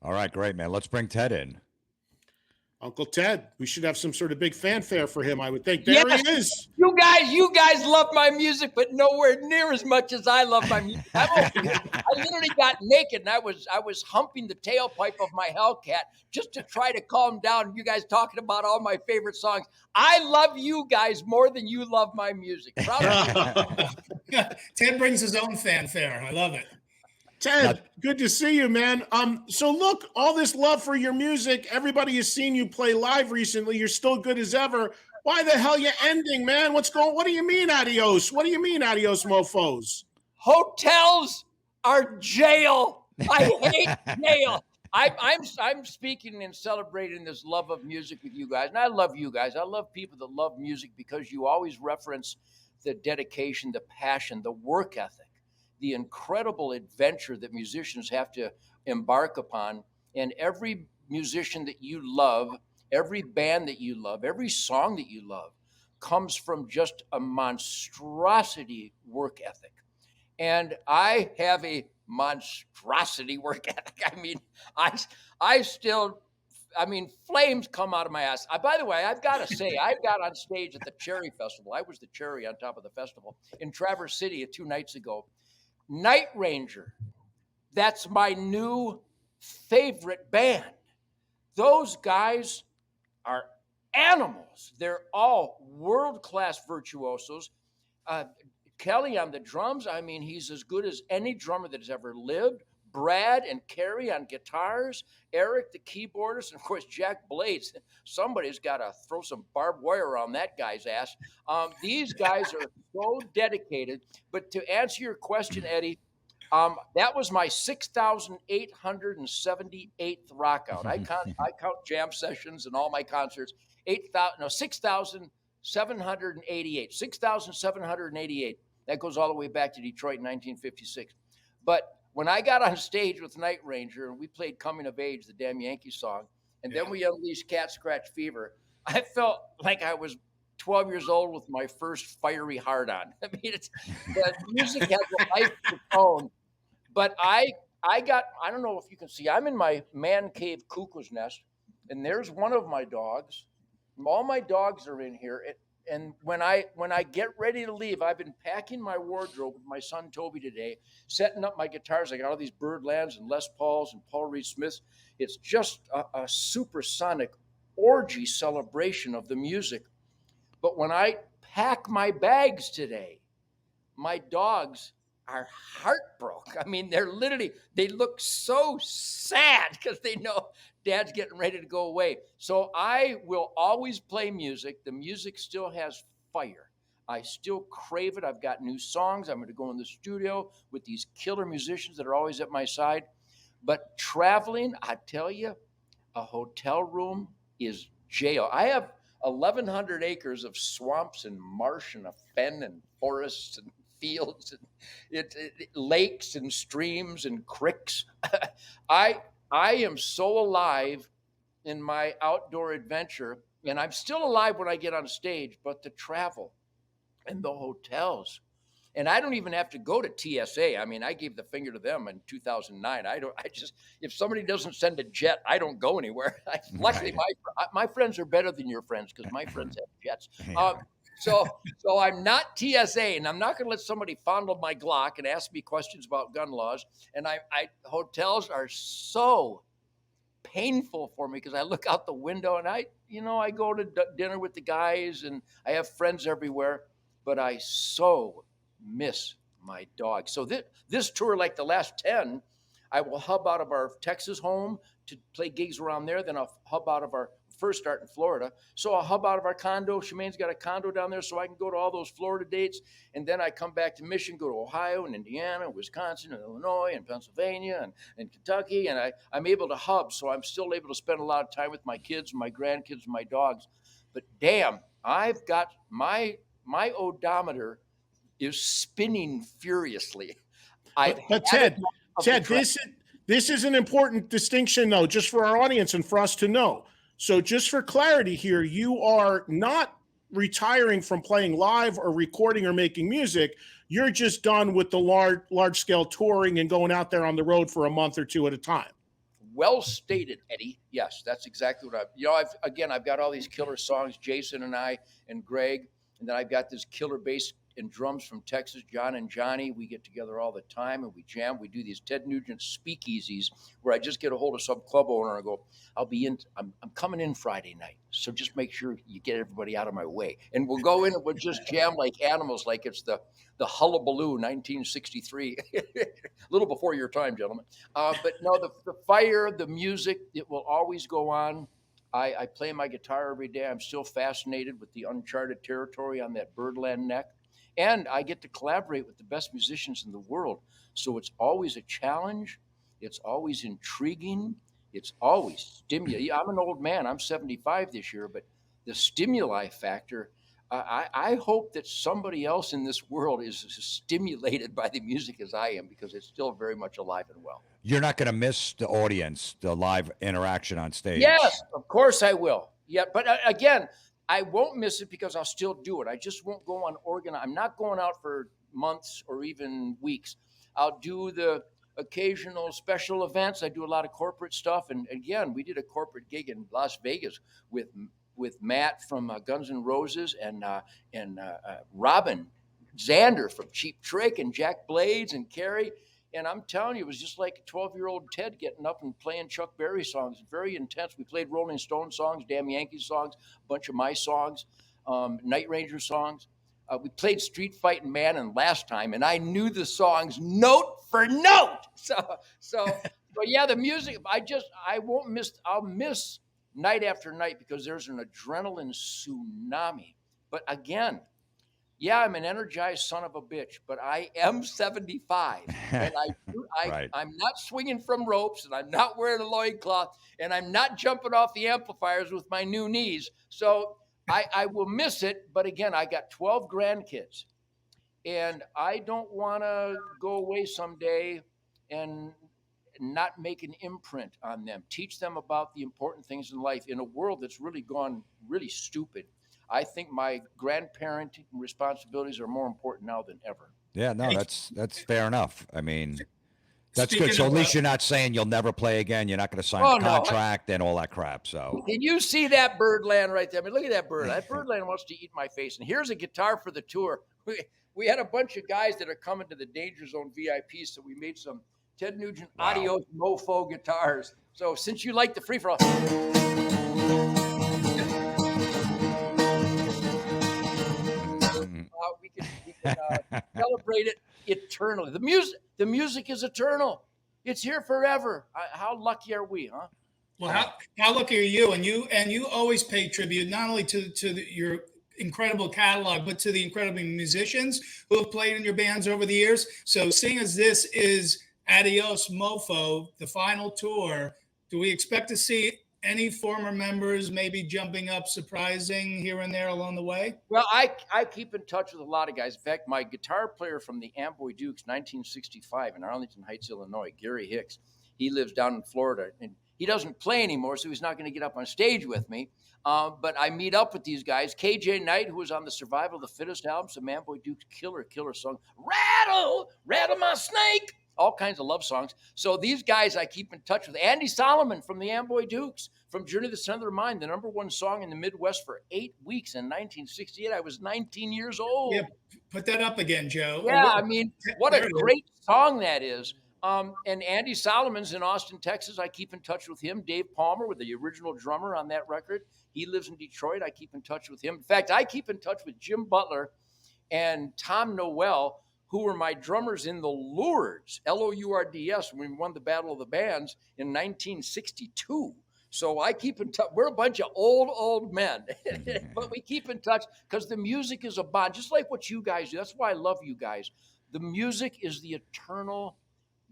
All right, great, man. Let's bring Ted in. Uncle Ted, we should have some sort of big fanfare for him, I would think. There he is. You guys love my music, but nowhere near as much as I love my music. I literally got naked and I was humping the tailpipe of my Hellcat just to try to calm down. You guys talking about all my favorite songs. I love you guys more than you love my music. Ted brings his own fanfare. I love it. Ted, good to see you, man. So look, all this love for your music, everybody has seen you play live recently. You're still good as ever. Why the hell you ending, man? What do you mean, adios? What do you mean, adios, mofos? Hotels are jail. I hate jail. I'm speaking and celebrating this love of music with you guys. And I love you guys. I love people that love music because you always reference the dedication, the passion, the work ethic, the incredible adventure that musicians have to embark upon. And every musician that you love, every band that you love, every song that you love comes from just a monstrosity work ethic. And I have a monstrosity work ethic. I mean, flames come out of my ass. By the way, I've got to say, I got on stage at the Cherry Festival. I was the cherry on top of the festival in Traverse City 2 nights ago. Night Ranger, that's my new favorite band. Those guys are animals. They're all world-class virtuosos. Kelly on the drums, I mean, he's as good as any drummer that has ever lived. Brad and Carrie on guitars, Eric, the keyboardist, and of course, Jack Blades. Somebody's got to throw some barbed wire around that guy's ass. These guys are so dedicated. But to answer your question, Eddie, that was my 6,878th rock out. I count jam sessions and all my concerts. 6,788. 6,788. That goes all the way back to Detroit in 1956. But when I got on stage with Night Ranger and we played Coming of Age, the damn Yankees song, and then we unleashed Cat Scratch Fever, I felt like I was 12 years old with my first fiery hard-on. I mean, the music has a life of its own. But I don't know if you can see, I'm in my man cave cuckoo's nest, and there's one of my dogs. All my dogs are in here. And when I get ready to leave, I've been packing my wardrobe with my son Toby today, setting up my guitars. I got all these Birdlands and Les Pauls and Paul Reed Smiths. It's just a supersonic orgy celebration of the music. But when I pack my bags today, my dogs are heartbroken. I mean, they look so sad because they know Dad's getting ready to go away. So I will always play music. The music still has fire. I still crave it. I've got new songs. I'm going to go in the studio with these killer musicians that are always at my side. But traveling, I tell you, a hotel room is jail. I have 1,100 acres of swamps and marsh and a fen and forests and fields and lakes and streams and creeks. I am so alive in my outdoor adventure, and I'm still alive when I get on stage, but the travel and the hotels, and I don't even have to go to TSA. I mean, I gave the finger to them in 2009. If somebody doesn't send a jet, I don't go anywhere. Luckily, my friends are better than your friends because my friends have jets. So I'm not TSA, and I'm not going to let somebody fondle my Glock and ask me questions about gun laws. And hotels are so painful for me because I look out the window and I go to dinner with the guys and I have friends everywhere, but I so miss my dog. So this tour, like the last 10, I will hub out of our Texas home to play gigs around there. Then I'll hub out of our first start in Florida. So I'll hub out of our condo. Shemaine's got a condo down there so I can go to all those Florida dates. And then I come back to Michigan, go to Ohio and Indiana, Wisconsin, and Illinois, and Pennsylvania, and Kentucky. And I'm able to hub. So I'm still able to spend a lot of time with my kids, and my grandkids, and my dogs. But damn, I've got my odometer is spinning furiously. But Ted, this is an important distinction, though, just for our audience and for us to know. So just for clarity here, you are not retiring from playing live or recording or making music. You're just done with the large scale touring and going out there on the road for a month or two at a time. Well stated, Eddie. Yes, that's exactly what I've got all these killer songs, Jason and I and Greg, and then I've got this killer bass and drums from Texas, John and Johnny. We get together all the time and we jam. We do these Ted Nugent speakeasies where I just get a hold of some club owner and I go, I'm coming in Friday night. So just make sure you get everybody out of my way. And we'll go in and we'll just jam like animals, like it's the Hullabaloo 1963. A little before your time, gentlemen. But no, the fire, the music, it will always go on. I play my guitar every day. I'm still fascinated with the uncharted territory on that Birdland neck. And I get to collaborate with the best musicians in the world. So it's always a challenge. It's always intriguing. It's always stimulating. I'm an old man. I'm 75 this year, but the stimuli factor, I hope that somebody else in this world is as stimulated by the music as I am, because it's still very much alive and well. You're not going to miss the audience, the live interaction on stage. Yes, of course I will. Yeah, but again, I won't miss it because I'll still do it. I just won't go on I'm not going out for months or even weeks. I'll do the occasional special events. I do a lot of corporate stuff. And again, we did a corporate gig in Las Vegas with Matt from Guns N' Roses and Robin Zander from Cheap Trick and Jack Blades and Carrie. And I'm telling you, it was just like a 12-year-old Ted getting up and playing Chuck Berry songs. Very intense. We played Rolling Stone songs, damn Yankees songs, a bunch of my songs, Night Ranger songs. We played Street Fighting Man and Last Time, and I knew the songs note for note. So yeah, the music, I'll miss night after night because there's an adrenaline tsunami. But again, yeah, I'm an energized son of a bitch, but I am 75, and Right. I'm not swinging from ropes, and I'm not wearing a loincloth, and I'm not jumping off the amplifiers with my new knees. So I will miss it, but again, I got 12 grandkids, and I don't want to go away someday and not make an imprint on them. Teach them about the important things in life in a world that's really gone really stupid. I think my grandparent responsibilities are more important now than ever. Yeah, no, that's fair enough. I mean, that's Speaking good. So at of, least you're not saying you'll never play again. You're not going to sign Oh, a no. contract and all that crap. So Can you see that Birdland right there? I mean, look at that bird. That Birdland wants to eat my face. And here's a guitar for the tour. We had a bunch of guys that are coming to the Danger Zone VIP, so we made some Ted Nugent Adios Mofo guitars. So since you like the free for all, we can celebrate it eternally. The music is eternal. It's here forever. How lucky are we, huh? Well, how lucky are you? And you always pay tribute not only to your incredible catalog, but to the incredible musicians who have played in your bands over the years. So, seeing as this is Adios Mofo, the final tour, do we expect to see any former members maybe jumping up, surprising here and there along the way? Well, I keep in touch with a lot of guys. In fact, my guitar player from the Amboy Dukes, 1965 in Arlington Heights, Illinois, Gary Hicks, he lives down in Florida, and he doesn't play anymore, so he's not going to get up on stage with me. But I meet up with these guys. KJ Knight, who was on the Survival of the Fittest album, some Amboy Dukes killer song. Rattle, rattle my snake. All kinds of love songs. So these guys I keep in touch with. Andy Solomon from the Amboy Dukes, from Journey to the Center of Mind, the #1 song in the Midwest for 8 weeks in 1968. I was 19 years old. Yeah, put that up again, Joe. Yeah, I mean, what a great song that is. And Andy Solomon's in Austin, Texas. I keep in touch with him. Dave Palmer, with the original drummer on that record. He lives in Detroit. I keep in touch with him. In fact, I keep in touch with Jim Butler and Tom Noel, who were my drummers in the Lourdes, Lourds, when we won the Battle of the Bands in 1962. So I keep in touch. We're a bunch of old men, but we keep in touch because the music is a bond, just like what you guys do. That's why I love you guys. The music is the eternal,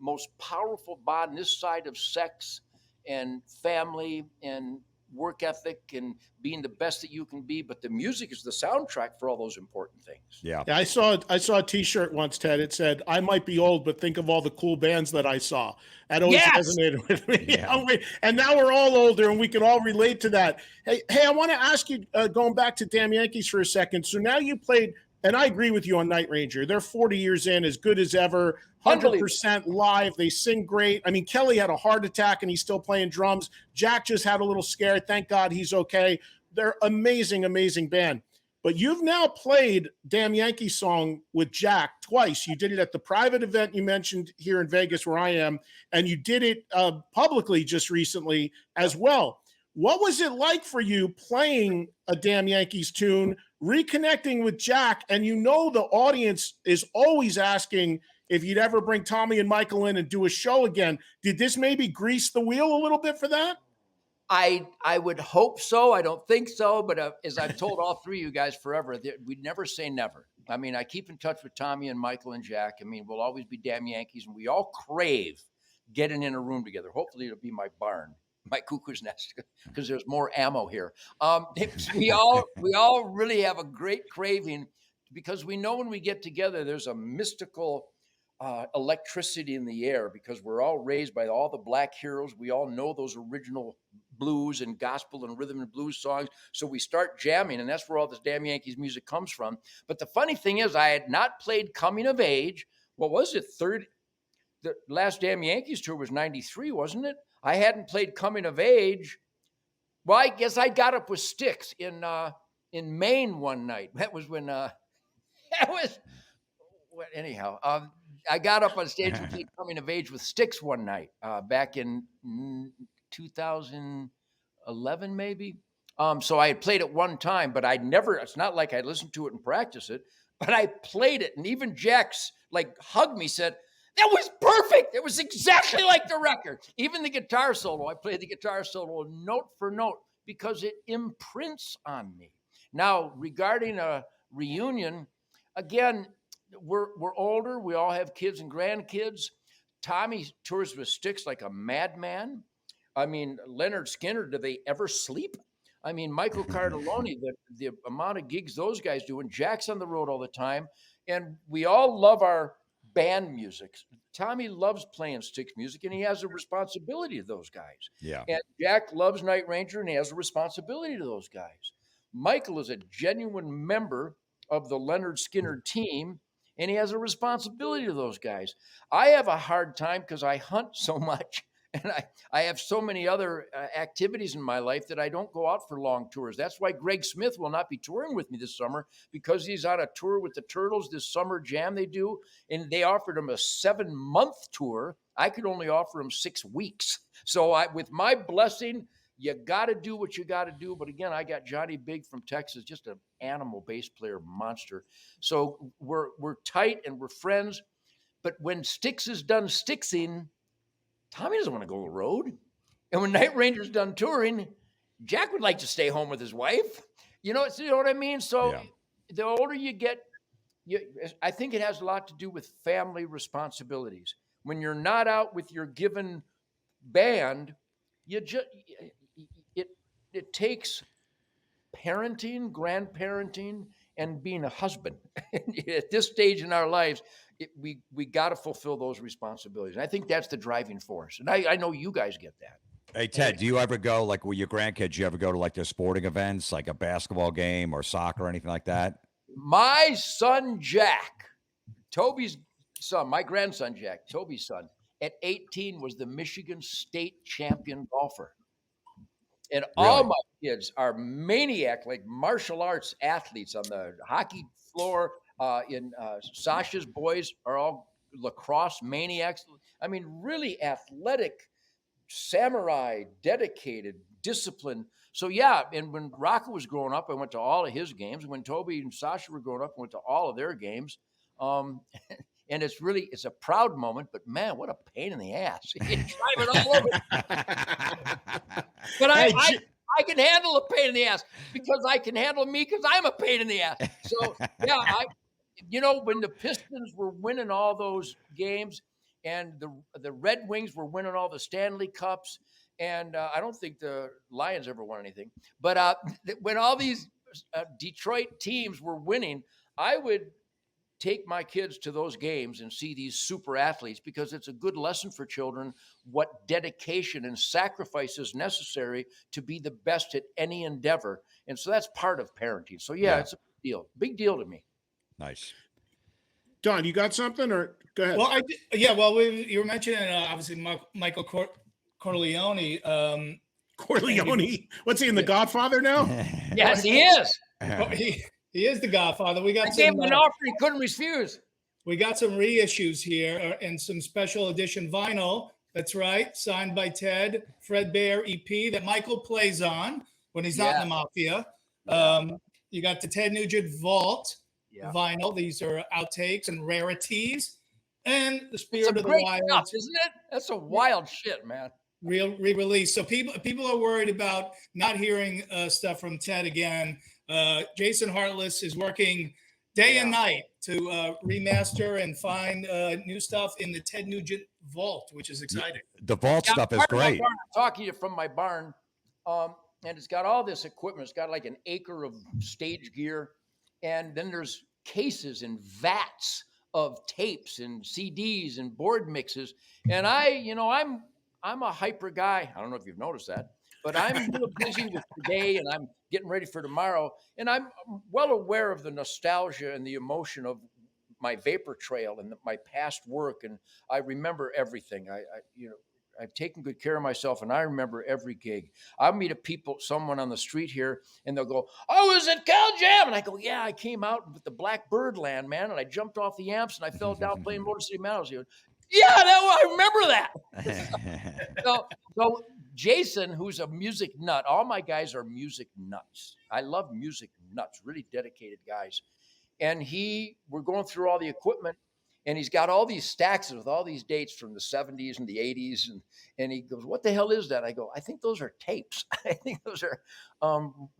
most powerful bond this side of sex and family and work ethic and being the best that you can be, but the music is the soundtrack for all those important things. Yeah. I saw a T-shirt once, Ted. It said, "I might be old, but think of all the cool bands that I saw." That always resonated with me. Yeah. And now we're all older, and we can all relate to that. Hey, I want to ask you, going back to Damn Yankees for a second. So now you played And I agree with you on Night Ranger. They're 40 years in, as good as ever, Unbelievable. 100% live. They sing great. I mean, Kelly had a heart attack and he's still playing drums. Jack just had a little scare. Thank God he's okay. They're amazing, amazing band. But you've now played Damn Yankee Song with Jack twice. You did it at the private event you mentioned here in Vegas where I am, and you did it publicly just recently as well. What was it like for you playing a Damn Yankees tune, reconnecting with Jack, and you know the audience is always asking if you'd ever bring Tommy and Michael in and do a show again? Did this maybe grease the wheel a little bit for that? I would hope so. I don't think so, but as I've told all three of you guys forever, we never say never. I mean, I keep in touch with Tommy and Michael and Jack. I mean, we'll always be Damn Yankees, and we all crave getting in a room together. Hopefully it'll be my barn, my cuckoo's nest, because there's more ammo here. We all really have a great craving, because we know when we get together, there's a mystical electricity in the air, because we're all raised by all the black heroes. We all know those original blues and gospel and rhythm and blues songs. So we start jamming, and that's where all this Damn Yankees music comes from. But the funny thing is, I had not played Coming of Age. What was it? The last Damn Yankees tour was 93, wasn't it? I hadn't played Coming of Age. Well, I guess I got up with Styx in Maine one night. That was when anyhow, I got up on stage and played Coming of Age with Styx one night back in 2011, maybe. So I had played it one time, but it's not like I listened to it and practiced it, but I played it. And even Jack's hugged me, said, that was perfect. It was exactly like the record. Even the guitar solo, I played the guitar solo note for note because it imprints on me. Now, regarding a reunion, again, we're older. We all have kids and grandkids. Tommy tours with Styx like a madman. I mean, Leonard Skinner, do they ever sleep? I mean, Michael Cardelloni, the amount of gigs those guys do, and Jack's on the road all the time. And we all love our band music. Tommy loves playing Styx music, and he has a responsibility to those guys. Yeah. And Jack loves Night Ranger, and he has a responsibility to those guys. Michael is a genuine member of the Leonard Skinner team, and he has a responsibility to those guys. I have a hard time because I hunt so much, and I have so many other activities in my life that I don't go out for long tours. That's why Greg Smith will not be touring with me this summer, because he's on a tour with the Turtles, this summer jam they do, and they offered him a 7-month tour. I could only offer him 6 weeks. So with my blessing, you got to do what you got to do. But again, I got Johnny Big from Texas, just an animal bass player monster. So we're tight and we're friends. But when Styx is done Styxing, Tommy doesn't want to go on the road. And when Night Ranger's done touring, Jack would like to stay home with his wife. You know what I mean? So The older you get, I think it has a lot to do with family responsibilities. When you're not out with your given band, it takes parenting, grandparenting, and being a husband. At this stage in our lives, we got to fulfill those responsibilities. And I think that's the driving force. And I know you guys get that. Hey, Ted, do you ever go, like with your grandkids, you ever go to like their sporting events, like a basketball game or soccer or anything like that? My son, Jack, Toby's son, my grandson, Jack, Toby's son, at 18 was the Michigan State champion golfer. And all my kids are maniac, like martial arts athletes on the hockey floor. Sasha's boys are all lacrosse maniacs. I mean, really athletic, samurai, dedicated, disciplined. So yeah, and when Rocco was growing up, I went to all of his games. When Toby and Sasha were growing up, I went to all of their games. And it's a proud moment, but man, what a pain in the ass. You drive it all over. But I can handle a pain in the ass because I can handle me because I'm a pain in the ass. So yeah, when the Pistons were winning all those games and the Red Wings were winning all the Stanley Cups, and I don't think the Lions ever won anything, but when all these Detroit teams were winning, I would take my kids to those games and see these super athletes because it's a good lesson for children what dedication and sacrifice is necessary to be the best at any endeavor. And so that's part of parenting. So yeah. It's a big deal to me. Nice. Don, you got something, or go ahead? Well, you were mentioning obviously Michael Corleone. Corleone. What's he in The Godfather now? Yes, he is. He is the Godfather. We got I gave him an offer he couldn't refuse. We got some reissues here and some special edition vinyl. That's right, signed by Ted, Fred Bear EP that Michael plays on when he's not in the Mafia. You got the Ted Nugent Vault vinyl. These are outtakes and rarities. And the Spirit of the Wild, stuff, isn't it? That's a wild shit, man. Re-release. So people are worried about not hearing stuff from Ted again. Jason Hartless is working day and night to remaster and find new stuff in the Ted Nugent Vault, which is exciting. The Vault stuff is great. I'm talking to you from my barn, and it's got all this equipment. It's got like an acre of stage gear, and then there's cases and vats of tapes and CDs and board mixes. And I'm a hyper guy. I don't know if you've noticed that, but I'm real busy with today and I'm getting ready for tomorrow. And I'm well aware of the nostalgia and the emotion of my vapor trail and my past work. And I remember everything. I've taken good care of myself and I remember every gig. I'll meet someone on the street here and they'll go, "Oh, is it Cal Jam?" And I go, "Yeah, I came out with the Black Birdland, man. And I jumped off the amps and I fell down playing Motor City Meadows." Yeah, I remember that. So Jason, who's a music nut, all my guys are music nuts. I love music nuts, really dedicated guys. And we're going through all the equipment and he's got all these stacks with all these dates from the 70s and the 80s. And he goes, "What the hell is that?" I go, "I think those are tapes. I think those are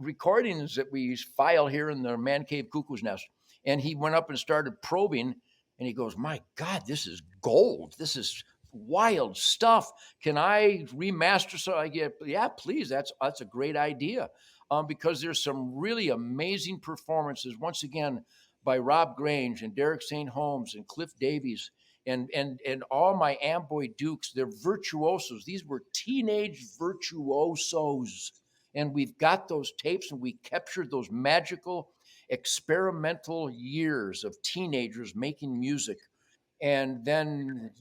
recordings that we file here in the Man Cave Cuckoo's Nest." And he went up and started probing. And he goes, "My God, this is gold. This is wild stuff. Can I remaster?" So I get, "Yeah, please. That's a great idea." Because there's some really amazing performances, once again, by Rob Grange and Derek St. Holmes and Cliff Davies and all my Amboy Dukes. They're virtuosos. These were teenage virtuosos. And we've got those tapes and we captured those magical experimental years of teenagers making music and then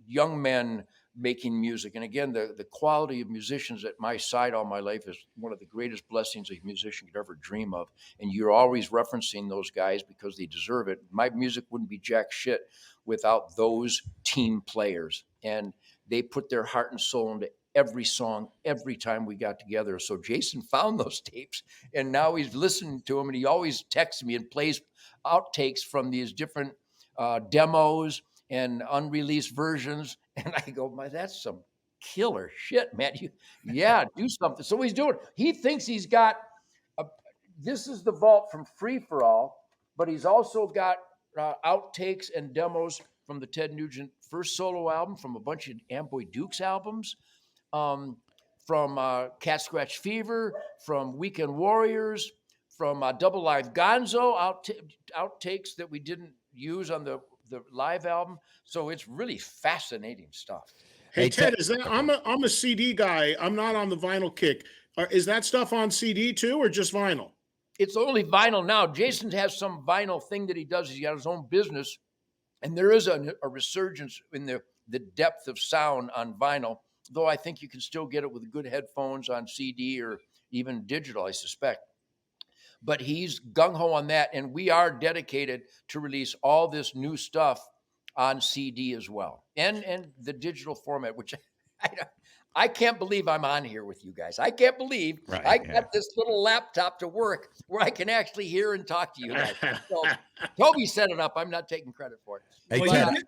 young men making music. And again, the quality of musicians at my side all my life is one of the greatest blessings a musician could ever dream of. And you're always referencing those guys because they deserve it. My music wouldn't be jack shit without those team players. And they put their heart and soul into every song, every time we got together. So Jason found those tapes and now he's listening to them and he always texts me and plays outtakes from these different demos and unreleased versions. And I go, "That's some killer shit, man. Do something." So he's doing, he thinks he's got, this is the vault from Free For All, but he's also got outtakes and demos from the Ted Nugent first solo album, from a bunch of Amboy Dukes albums, from Cat Scratch Fever, from Weekend Warriors, from Double Live Gonzo, outtakes that we didn't use on the live album. So it's really fascinating stuff. Hey Ted, is that I'm a CD guy. I'm not on the vinyl kick. Is that stuff on CD too, or just vinyl? It's only vinyl now. Jason has some vinyl thing that he does. He's got his own business, and there is a resurgence in the depth of sound on vinyl. Though I think you can still get it with good headphones on CD or even digital, I suspect. But he's gung-ho on that, and we are dedicated to release all this new stuff on CD as well, and the digital format, which I can't believe I'm on here with you guys. I can't believe I got this little laptop to work where I can actually hear and talk to you guys. So Toby set it up. I'm not taking credit for it. Hey, But,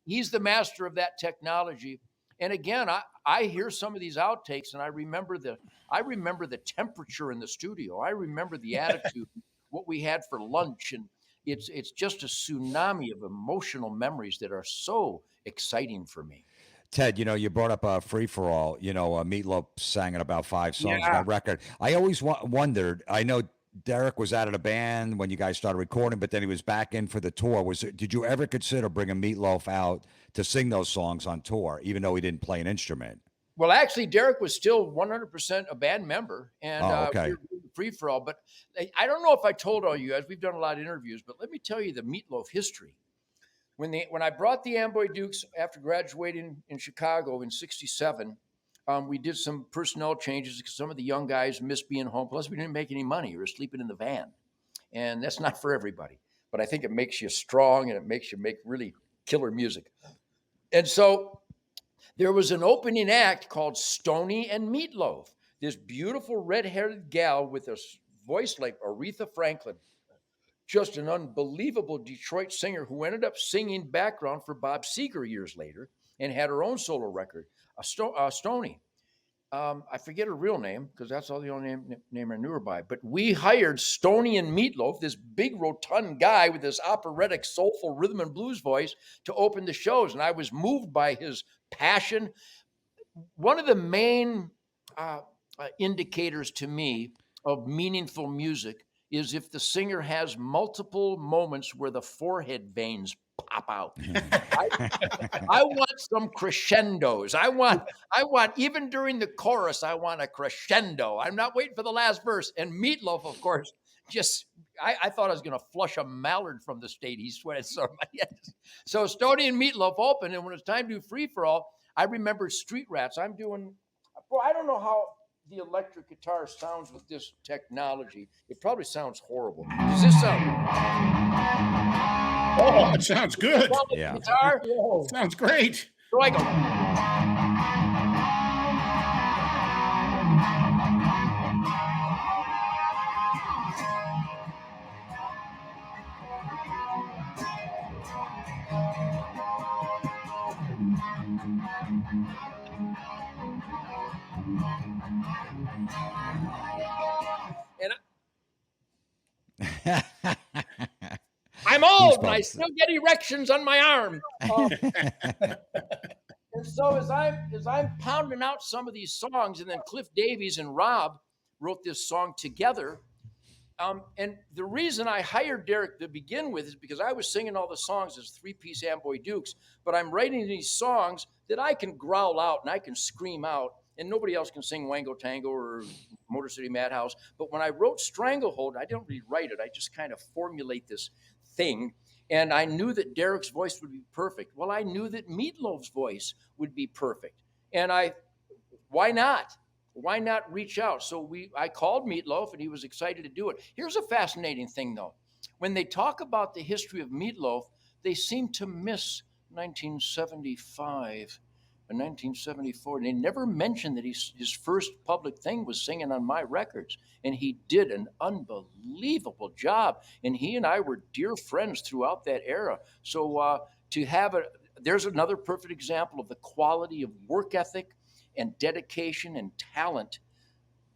he's the master of that technology. And again, I hear some of these outtakes and I remember the temperature in the studio. I remember the attitude, what we had for lunch. And it's just a tsunami of emotional memories that are so exciting for me. Ted, you brought up Free For All. Meatloaf sang in about 5 songs on that record. I always wondered, I know Derek was out of the band when you guys started recording, but then he was back in for the tour. Did you ever consider bringing Meatloaf out to sing those songs on tour, even though he didn't play an instrument? Well, actually, Derek was still 100% a band member, and we were Free for All, but I don't know if I told all you guys. We've done a lot of interviews, but let me tell you the Meatloaf history. When I brought the Amboy Dukes after graduating in Chicago in '67, we did some personnel changes because some of the young guys missed being home. Plus, we didn't make any money. We were sleeping in the van, and that's not for everybody. But I think it makes you strong and it makes you make really killer music. And so there was an opening act called Stoney and Meatloaf. This beautiful red-haired gal with a voice like Aretha Franklin, just an unbelievable Detroit singer who ended up singing background for Bob Seger years later and had her own solo record, Stoney. I forget her real name because that's all the only name I knew her by. But we hired Stoney and Meatloaf, this big rotund guy with this operatic, soulful rhythm and blues voice, to open the shows. And I was moved by his passion. One of the main indicators to me of meaningful music is if the singer has multiple moments where the forehead veins pop out. I want some crescendos. I want even during the chorus, I want a crescendo. I'm not waiting for the last verse. And Meatloaf, of course, I thought I was going to flush a mallard from the state. He sweated so much. So Stoney and Meatloaf opened, and when it was time to do Free for All, I remember Street Rats. I don't know how the electric guitar sounds with this technology. It probably sounds horrible. Does this sound? Oh, it sounds good. Yeah. Guitar? Sounds great. So I go. I'm old and I still get erections on my arm. And so as I'm pounding out some of these songs, and then Cliff Davies and Rob wrote this song together. And the reason I hired Derek to begin with is because I was singing all the songs as three-piece Amboy Dukes, but I'm writing these songs that I can growl out and I can scream out, and nobody else can sing Wango Tango or Motor City Madhouse. But when I wrote Stranglehold, I didn't really write it. I just kind of formulate this thing. And I knew that Derek's voice would be perfect. Well, I knew that Meatloaf's voice would be perfect. And why not? Why not reach out? So I called Meatloaf and he was excited to do it. Here's a fascinating thing though. When they talk about the history of Meatloaf, they seem to miss 1975 and 1974. They never mentioned that his first public thing was singing on my records. And he did an unbelievable job. And he and I were dear friends throughout that era. So there's another perfect example of the quality of work ethic and dedication and talent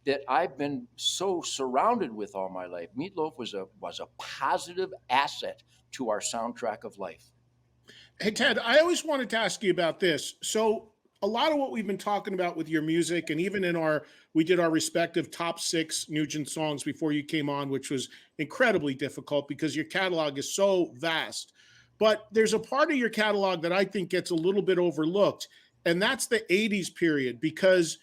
that I've been so surrounded with all my life. Meatloaf was a positive asset to our soundtrack of life. Hey, Ted, I always wanted to ask you about this. So a lot of what we've been talking about with your music, and even we did our respective top 6 Nugent songs before you came on, which was incredibly difficult because your catalog is so vast. But there's a part of your catalog that I think gets a little bit overlooked, and that's the 80s period, because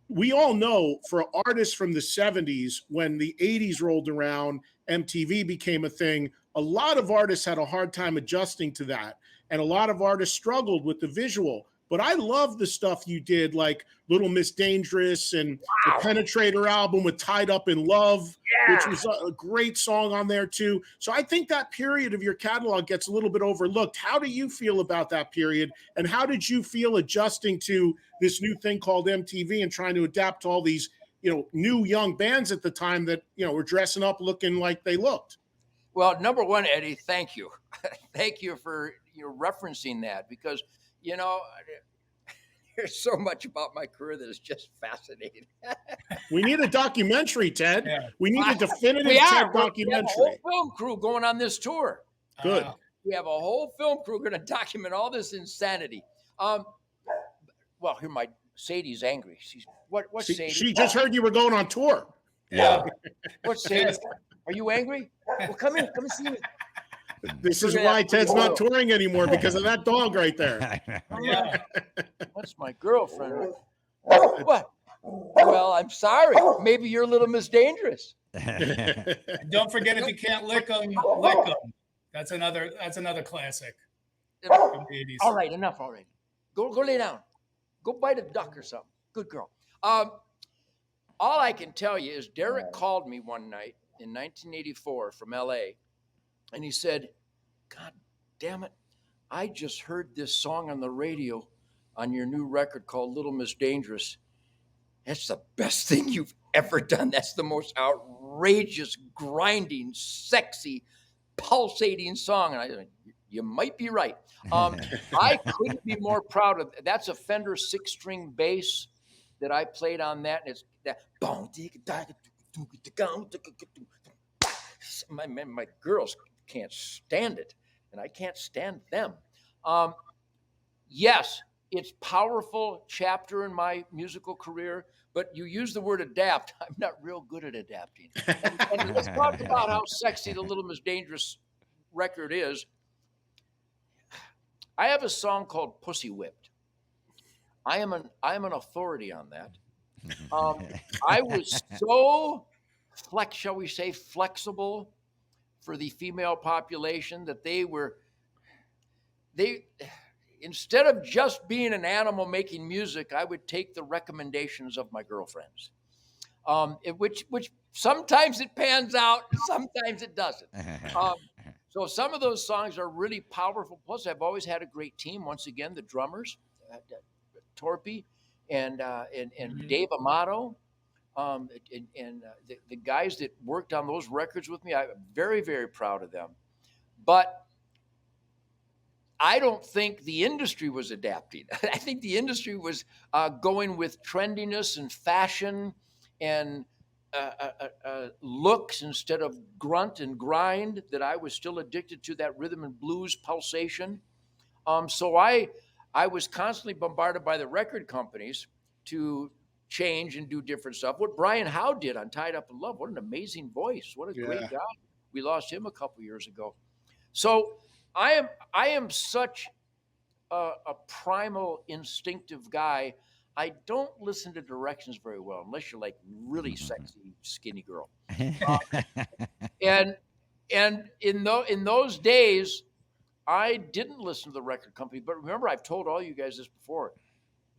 we all know for artists from the 70s, when the 80s rolled around, MTV became a thing, a lot of artists had a hard time adjusting to that. And a lot of artists struggled with the visual. But I love the stuff you did, like Little Miss Dangerous and the Penetrator album with Tied Up in Love, which was a great song on there too. So I think that period of your catalog gets a little bit overlooked. How do you feel about that period? And how did you feel adjusting to this new thing called MTV and trying to adapt to all these, new young bands at the time that, were dressing up looking like they looked? Well, number one, Eddie, thank you. Thank you for referencing that, because, there's so much about my career that is just fascinating. We need a documentary, Ted. Yeah. We need a definitive documentary. We have a whole film crew going on this tour. Good. We have a whole film crew going to document all this insanity. Well, here Sadie's angry. What's Sadie? She just heard you were going on tour. Yeah. What's Sadie? Are you angry? Well, come in. Come see me. This is why Ted's not touring anymore, because of that dog right there. Yeah. That's my girlfriend. What? Well, I'm sorry. Maybe you're a little Miss Dangerous. And don't forget, if you can't lick them, lick them. That's another classic from the 80s. All right, enough already. Go lay down. Go bite a duck or something. Good girl. All I can tell you is Derek called me one night in 1984 from LA, and he said, "God damn it, I just heard this song on the radio on your new record called Little Miss Dangerous. That's the best thing you've ever done. That's the most outrageous, grinding, sexy, pulsating song." And I said, "You might be right." I couldn't be more proud of that. That's a Fender 6-string bass that I played on that. And it's that. My girls can't stand it, and I can't stand them. Yes, it's powerful chapter in my musical career, but you use the word adapt. I'm not real good at adapting. And let's talk about how sexy the Little Miss Dangerous record is. I have a song called Pussy Whipped. I am an authority on that. I was so shall we say, flexible for the female population that they instead of just being an animal making music, I would take the recommendations of my girlfriends, which sometimes it pans out, sometimes it doesn't. So some of those songs are really powerful. Plus, I've always had a great team. Once again, the drummers, Torpy and Dave Amato, the guys that worked on those records with me. I'm very, very proud of them. But I don't think the industry was adapting. I think the industry was going with trendiness and fashion and looks instead of grunt and grind, that I was still addicted to that rhythm and blues pulsation. So I was constantly bombarded by the record companies to change and do different stuff. What Brian Howe did on Tied Up in Love, what an amazing voice. What a great guy. We lost him a couple years ago. So I am such a primal, instinctive guy. I don't listen to directions very well unless you're like really sexy, skinny girl. And in those days, I didn't listen to the record company. But remember, I've told all you guys this before.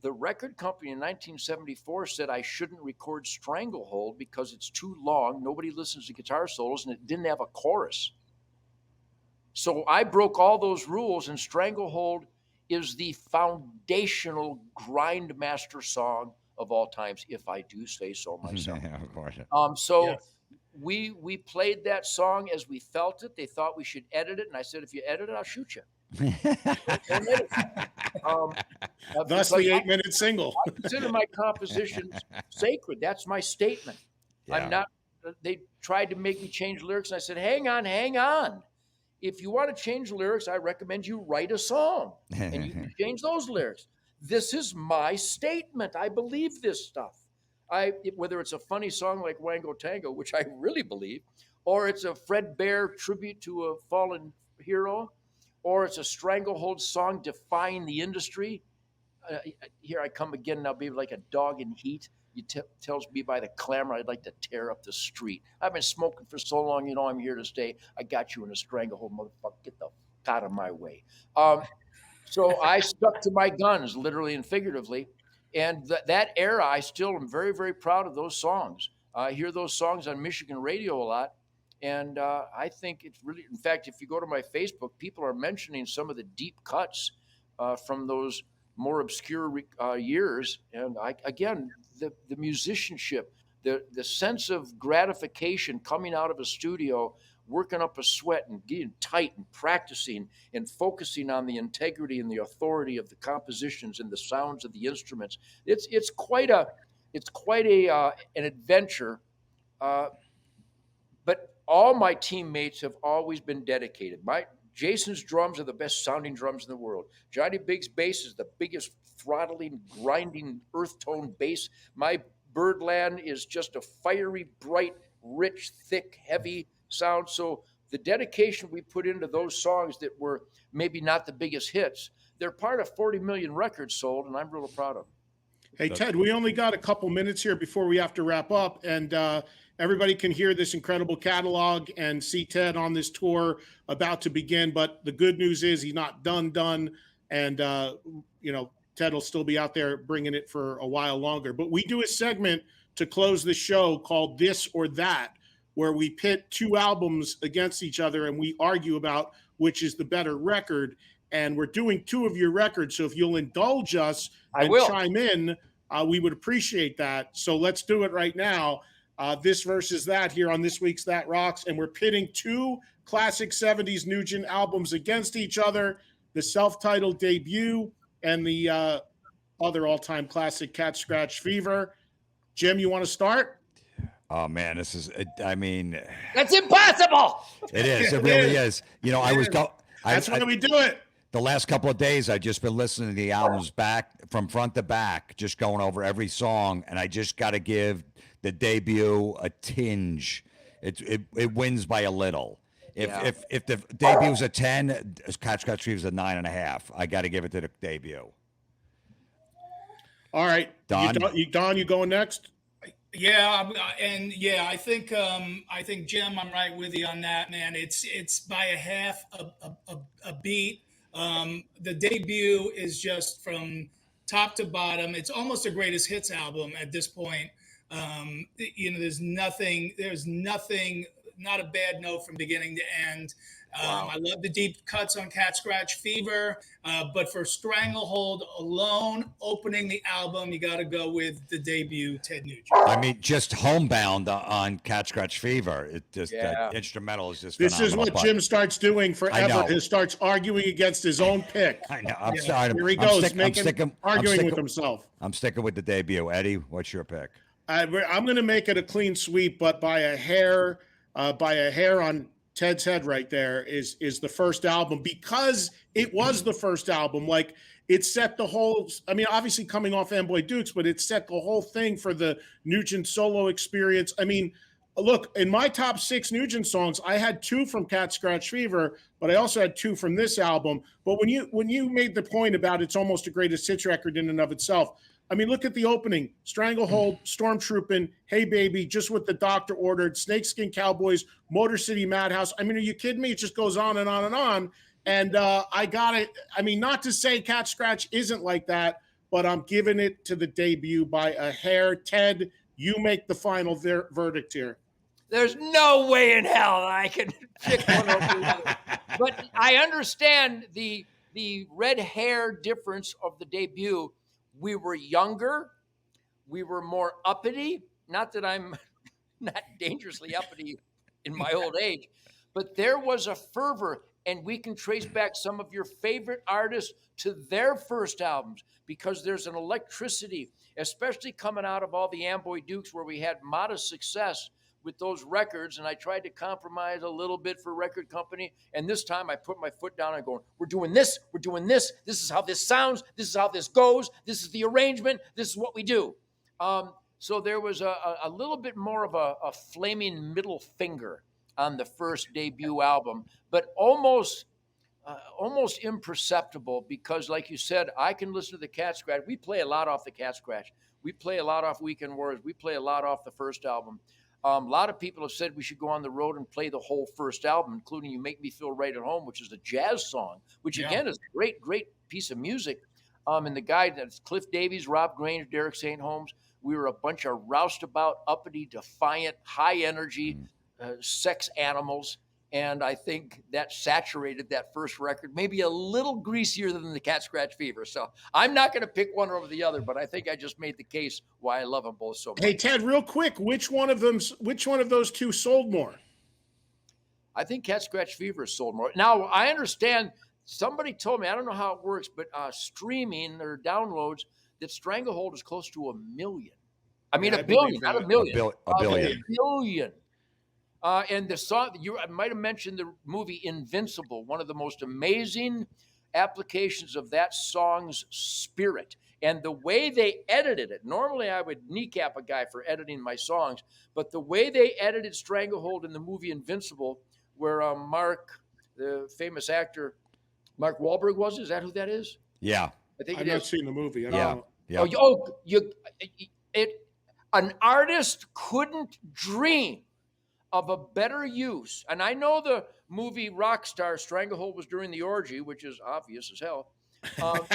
The record company in 1974 said I shouldn't record Stranglehold because it's too long. Nobody listens to guitar solos, and it didn't have a chorus. So I broke all those rules, and Stranglehold is the foundational grindmaster song of all times, if I do say so myself. Of course. We played that song as we felt it. They thought we should edit it, and I said, if you edit it, I'll shoot you. Thus the 8-minute single. I consider my compositions sacred. That's my statement. Yeah. I'm not. They tried to make me change lyrics, and I said, hang on. If you want to change lyrics, I recommend you write a song, and you can change those lyrics. This is my statement. I believe this stuff. Whether it's a funny song like Wango Tango, which I really believe, or it's a Fred Bear tribute to a fallen hero, or it's a Stranglehold song defying the industry. Here I come again, and I'll be like a dog in heat. You tells me by the clamor I'd like to tear up the street. I've been smoking for so long, you know I'm here to stay. I got you in a stranglehold, motherfucker. Get the f out of my way. So I stuck to my guns, literally and figuratively. And that era, I still am very, very proud of those songs. I hear those songs on Michigan radio a lot. And I think it's really, in fact, if you go to my Facebook, people are mentioning some of the deep cuts from those more obscure years. And again, the musicianship, the sense of gratification coming out of a studio, working up a sweat and getting tight and practicing and focusing on the integrity and the authority of the compositions and the sounds of the instruments. It's quite an adventure. But all my teammates have always been dedicated. Jason's drums are the best sounding drums in the world. Johnny Big's bass is the biggest throttling, grinding, earth tone bass. My Birdland is just a fiery, bright, rich, thick, heavy sound. So the dedication we put into those songs that were maybe not the biggest hits, they're part of 40 million records sold, and I'm really proud of them. Hey, Ted, we only got a couple minutes here before we have to wrap up, and everybody can hear this incredible catalog and see Ted on this tour about to begin. But the good news is he's not done, and Ted will still be out there bringing it for a while longer. But we do a segment to close the show called This or That, where we pit two albums against each other and we argue about which is the better record. And we're doing two of your records, so if you'll indulge us and chime in, we would appreciate that. So let's do it right now. This versus that here on this week's That Rocks, and we're pitting two classic 70s Nugent albums against each other, the self-titled debut and the other all-time classic, Cat Scratch Fever. Jim, you want to start? Oh man, this is, I mean, that's impossible. It is. It really is. That's why we do it. The last couple of days, I've just been listening to the albums back from front to back, just going over every song, and I just got to give the debut a tinge. It wins by a little. If the debute's a 10, Cat Scratch Fever's a 9.5. I got to give it to the debut. All right, Don, you going next? Yeah, I think Jim, I'm right with you on that, man. It's by a half a beat. The debut is just from top to bottom. It's almost a greatest hits album at this point. There's nothing, not a bad note from beginning to end. Wow. I love the deep cuts on Cat Scratch Fever, but for Stranglehold alone, opening the album, you got to go with the debut, Ted Nugent. I mean, just homebound on Cat Scratch Fever. It just that instrumental is just. This is what Jim starts doing forever. He starts arguing against his own pick. I know. I'm sorry. Here he goes, arguing with himself. I'm sticking with the debut. Eddie, what's your pick? I'm going to make it a clean sweep, but by a hair on Ted's head right there is the first album, because it was the first album. Like, it set the whole, I mean, obviously coming off Amboy Dukes, but it set the whole thing for the Nugent solo experience. I mean, look, in my top 6 Nugent songs, I had 2 from Cat Scratch Fever, but I also had 2 from this album. But when you made the point about it's almost a greatest hits record in and of itself, I mean, look at the opening: Stranglehold, Stormtroopin', Hey Baby, Just What the Doctor Ordered, Snakeskin Cowboys, Motor City Madhouse. I mean, are you kidding me? It just goes on and on and on. And I got it. I mean, not to say Cat Scratch isn't like that, but I'm giving it to the debut by a hair. Ted, you make the final verdict here. There's no way in hell I can pick one over the other. But I understand the red hair difference of the debut. We were younger. We were more uppity. Not that I'm not dangerously uppity in my old age, but there was a fervor, and we can trace back some of your favorite artists to their first albums, because there's an electricity, especially coming out of all the Amboy Dukes, where we had modest success with those records, and I tried to compromise a little bit for record company. And this time I put my foot down and going, we're doing this, this is how this sounds, this is how this goes, this is the arrangement, this is what we do. So there was a little bit more of a flaming middle finger on the first debut album, but almost imperceptible, because like you said, I can listen to the Cat Scratch. We play a lot off the Cat Scratch. We play a lot off Weekend Warriors. We play a lot off the first album. A lot of people have said we should go on the road and play the whole first album, including You Make Me Feel Right at Home, which is a jazz song, which again is a great, great piece of music. And the guy, that's Cliff Davies, Rob Grange, Derek St. Holmes. We were a bunch of roustabout, uppity, defiant, high energy sex animals. And I think that saturated that first record, maybe a little greasier than the Cat Scratch Fever. So I'm not going to pick one over the other, but I think I just made the case why I love them both so much. Hey, Ted, real quick, which one of those two sold more? I think Cat Scratch Fever sold more. Now, I understand, somebody told me, I don't know how it works, but streaming or downloads, that Stranglehold is close to 1 million. I mean, a billion, not a million. A billion. A billion. And the song, I might have mentioned the movie Invincible, one of the most amazing applications of that song's spirit. And the way they edited it, normally I would kneecap a guy for editing my songs, but the way they edited Stranglehold in the movie Invincible, where Mark, the famous actor, Mark Wahlberg is that who that is? Yeah. I think I've not seen the movie. I don't know. Yep. An artist couldn't dream of a better use. And I know the movie Rockstar Stranglehold was during the orgy, which is obvious as hell. But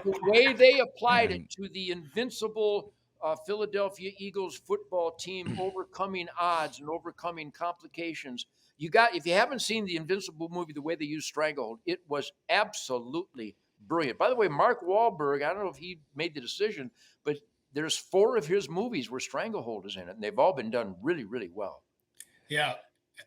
the way they applied it to the invincible Philadelphia Eagles football team overcoming odds and overcoming complications. If you haven't seen the Invincible movie, the way they used Stranglehold, it was absolutely brilliant. By the way, Mark Wahlberg, I don't know if he made the decision, but there's 4 of his movies where Stranglehold is in it, and they've all been done really, really well. Yeah.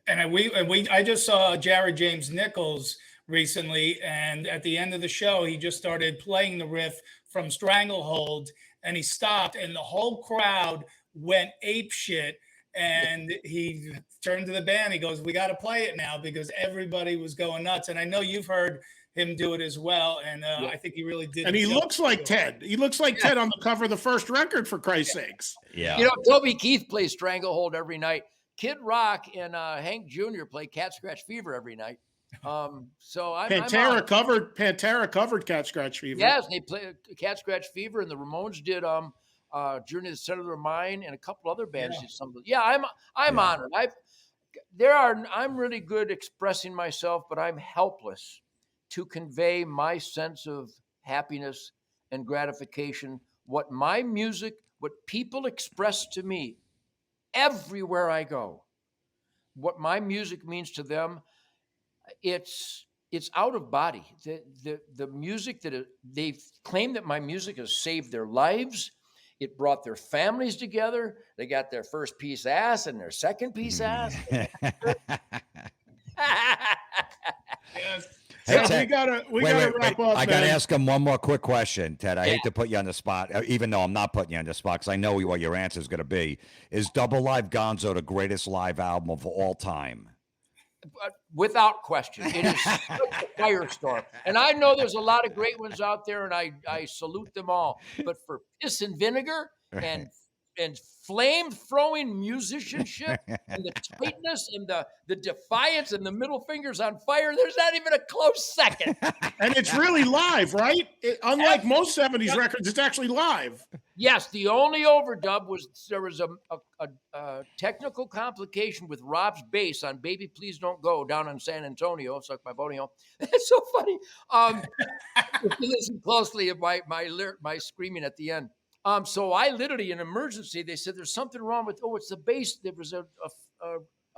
And I just saw Jared James Nichols recently, and at the end of the show, he just started playing the riff from Stranglehold, and he stopped, and the whole crowd went ape shit. And he turned to the band. He goes, "We got to play it now," because everybody was going nuts. And I know you've heard him do it as well. And I think he really did. And he looks like Ted. He looks like Ted on the cover of the first record, for Christ's sakes. Yeah. Toby Keith plays Stranglehold every night. Kid Rock and Hank Jr. play Cat Scratch Fever every night. So Pantera covered Cat Scratch Fever. Yes, they play Cat Scratch Fever, and the Ramones did Journey to the Center of Their Mind, and a couple other bands did something. Yeah, I'm honored. I'm really good expressing myself, but I'm helpless to convey my sense of happiness and gratification. What my music, what people express to me everywhere I go, what my music means to them, it's out of body. The music they claim that my music has saved their lives. It brought their families together. They got their first piece ass and their second piece ass. Yes. Hey, Ted, we gotta wrap up. I gotta ask him one more quick question, Ted. I hate to put you on the spot, even though I'm not putting you on the spot, because I know what your answer is going to be. Is Double Live Gonzo the greatest live album of all time? Without question, it is such a firestorm. And I know there's a lot of great ones out there, and I salute them all. But for piss and vinegar and flame throwing musicianship and the tightness and the defiance and the middle fingers on fire, there's not even a close second. And it's really live, right? Unlike most 70s records, it's actually live. Yes, the only overdub was there was a technical complication with Rob's bass on "Baby Please Don't Go" down in San Antonio. Suck my bonio. It's so funny. If you listen closely, my screaming at the end. So I literally, in emergency, they said there's something wrong with, it's the bass. There was a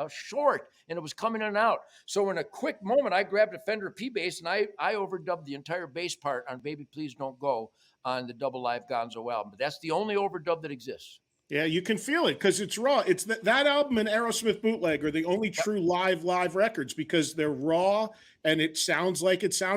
short and it was coming in and out. So in a quick moment, I grabbed a Fender P bass and I overdubbed the entire bass part on "Baby Please Don't Go" on the Double Live Gonzo album. But that's the only overdub that exists. Yeah, you can feel it because it's raw. It's that album and Aerosmith Bootleg are the only true live records because they're raw and it sounded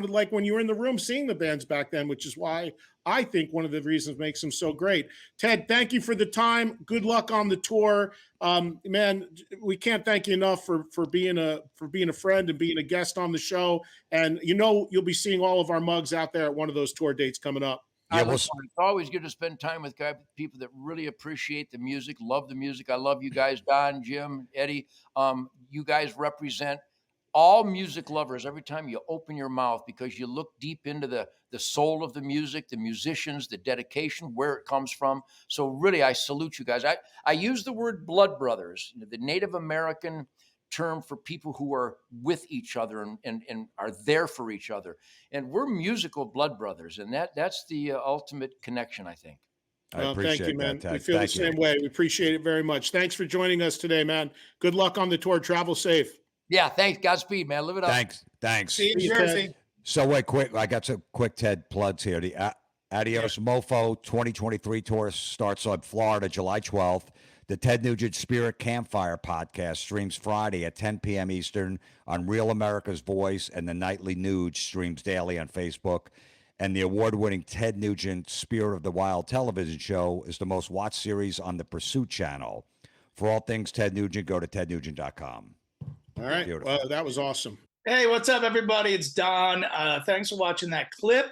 like when you were in the room seeing the bands back then, which is why I think one of the reasons makes them so great. Ted, thank you for the time. Good luck on the tour. Man, we can't thank you enough for being a friend and being a guest on the show. And you'll be seeing all of our mugs out there at one of those tour dates coming up. Yeah, it's always good to spend time with people that really appreciate the music, love the music. I love you guys, Don, Jim, Eddie. You guys represent all music lovers every time you open your mouth because you look deep into the soul of the music, the musicians, the dedication, where it comes from. So really, I salute you guys. I use the word blood brothers, the Native American term for people who are with each other and are there for each other. And we're musical blood brothers. And that's the ultimate connection, I think. I appreciate thank you, man. We feel the same way. We appreciate it very much. Thanks for joining us today, man. Good luck on the tour. Travel safe. Yeah, thanks. Godspeed, man. Live it up. Thanks. See you, Jersey. So wait, quick. I got some quick Ted plugs here. The Adios Mofo 2023 tour starts on Florida, July 12th. The Ted Nugent Spirit Campfire podcast streams Friday at 10 p.m. Eastern on Real America's Voice, and the Nightly Nuge streams daily on Facebook. And the award-winning Ted Nugent Spirit of the Wild television show is the most watched series on the Pursuit channel. For all things Ted Nugent, go to tednugent.com. All right. Beautiful. Well, that was awesome. Hey, what's up, everybody? It's Don. Thanks for watching that clip.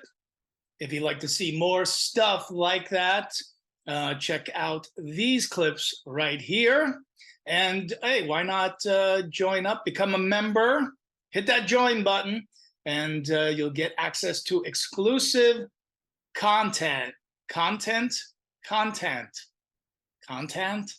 If you'd like to see more stuff like that, check out these clips right here. And hey, why not join up, become a member, hit that join button, and you'll get access to exclusive content content, content, content.